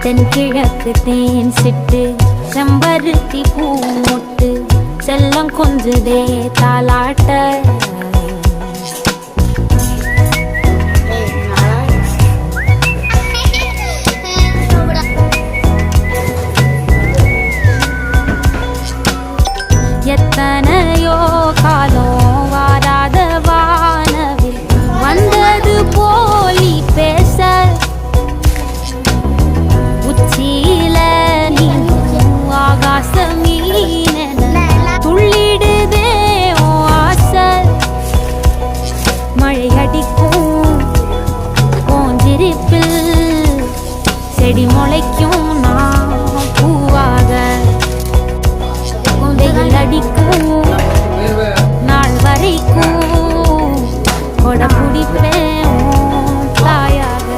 தென்கிழக்கு தேன் சிட்டு செம்பருத்தி பூ முட்டு செல்லம் கொஞ்சுதே தாலாட்ட எத்தனையோ காலம் வாராத வானவில் வந்தது போலி பேச உச்சியில நீ ஆகாச மீன துள்ளிடுதே ஓ ஆசை மழை அடிக்கும் போஞ்சிருப்பில் செடி முளைக்கும் நான் பூவாக வெயில் அடிக்கும் நாள் வரைக்கும் கொட பிடிப்பேன் தாயாக.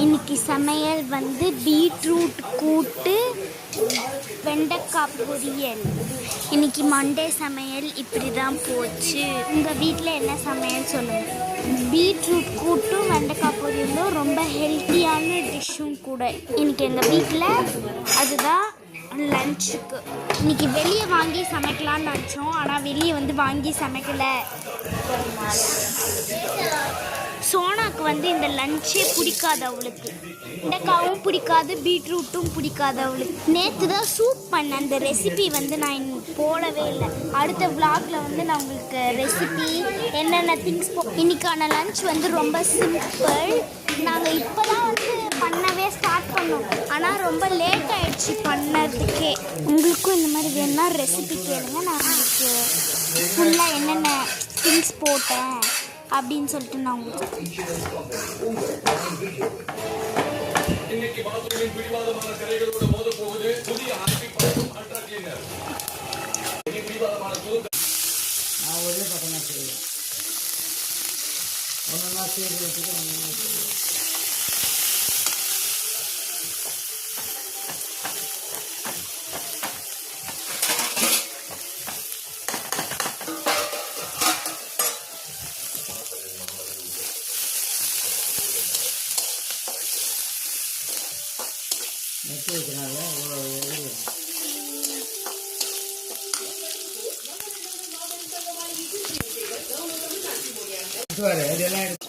இன்னைக்கு சமையல் வந்து பீட்ரூட் கூட்டு வெண்டைக்காய் பொரியல். இன்னைக்கு மண்டே சமையல் இப்படி தான் போச்சு. உங்கள் வீட்டில் என்ன சமையல் சொல்லுங்கள். பீட்ரூட் கூட்டும் வெண்டைக்காய் பொரியலும் ரொம்ப ஹெல்த்தியான டிஷ்ஷும் கூட. இன்னைக்கு எங்கள் வீட்டில் அதுதான் லஞ்சுக்கு. இன்னைக்கு வெளியே வாங்கி சமைக்கலான்னு நினச்சோம், ஆனால் வெளியே வந்து வாங்கி சமைக்கலை. சோனாக்கு வந்து இந்த லஞ்சே பிடிக்காது, அவளுக்கு வெண்டைக்காவும் பிடிக்காது, பீட்ரூட்டும் பிடிக்காது அவளுக்கு. நேற்று தான் சூப் பண்ணேன், அந்த ரெசிபி வந்து நான் போடவே இல்லை. அடுத்த விளாகில் வந்து நான் உங்களுக்கு ரெசிபி என்னென்ன திங்ஸ் இன்னைக்கான லஞ்ச் வந்து ரொம்ப சிம்பிள். நாங்கள் இப்போ தான் வந்து பண்ணவே ஸ்டார்ட் பண்ணோம், ஆனால் ரொம்ப லேட் ஆகிடுச்சு பண்ணதுக்கே. உங்களுக்கும் இந்த மாதிரி வேணும்னா ரெசிபி கேளுங்க, நான் உங்களுக்கு ஃபுல்லாக என்னென்ன திங்ஸ் போட்டேன் அப்படின்னு சொல்லிட்டு நான் உங்களுக்கு இதெல்லாம்